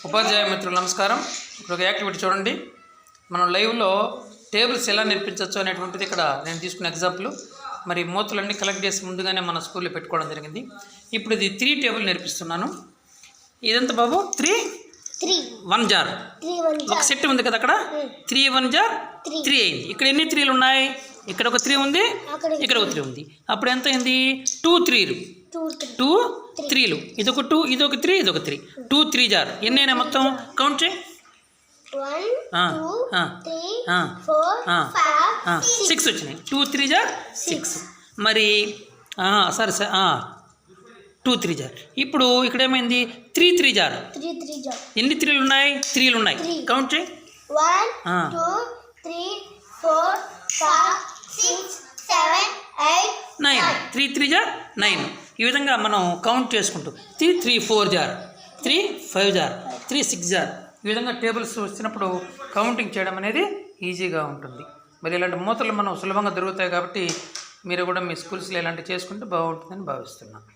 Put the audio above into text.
ఉపాధ్యాయ మిత్రులు నమస్కారం. ఇప్పుడు ఒక యాక్టివిటీ చూడండి. మనం లైవ్లో టేబుల్స్ ఎలా నేర్పించవచ్చు అనేటువంటిది ఇక్కడ నేను తీసుకున్న ఎగ్జాంపుల్. మరి మూతలన్నీ కలెక్ట్ చేసి ముందుగానే మన స్కూల్లో పెట్టుకోవడం జరిగింది. ఇప్పుడు ఇది 3 టేబుల్ నేర్పిస్తున్నాను. ఇదంతా బాబు 3 1 జార్ ఒక సెట్ ఉంది కదా, అక్కడ 3 1 జార్ 3 అయింది. ఇక్కడ ఎన్ని 3లు ఉన్నాయి? ఇక్కడ ఒక 3 ఉంది, ఇక్కడ ఒక 3 ఉంది. అప్పుడు ఎంత అయింది? 2 3లు 2 3లు. ఇదొక 2, ఇదొక 3, ఇదొక 3. 2 3 జార్ ఎన్ని అయినా మొత్తం కౌంట్ చేయి. 6 వచ్చినాయి. 2 3 జార్ 6. మరి సరే సార్ 2 3 జార్. ఇప్పుడు ఇక్కడ ఏమైంది? 3 3 జార్. ఎన్ని 3లు ఉన్నాయి? 3లు ఉన్నాయి. కౌంట్ చేయి. 1 2 3 4 5 6 7 8 9. 3 3 జార్ 9. ఈ విధంగా మనం కౌంట్ చేసుకుంటూ 3 3 4 జార్, 3 5 జార్, 3 6 జార్. ఈ విధంగా టేబుల్స్ వచ్చినప్పుడు కౌంటింగ్ చేయడం అనేది ఈజీగా ఉంటుంది. మరి ఇలాంటి మూతలు మనం సులభంగా దొరుకుతాయి కాబట్టి మీరు కూడా మీ స్కూల్స్లో ఇలాంటివి చేసుకుంటే బాగుంటుందని భావిస్తున్నాను.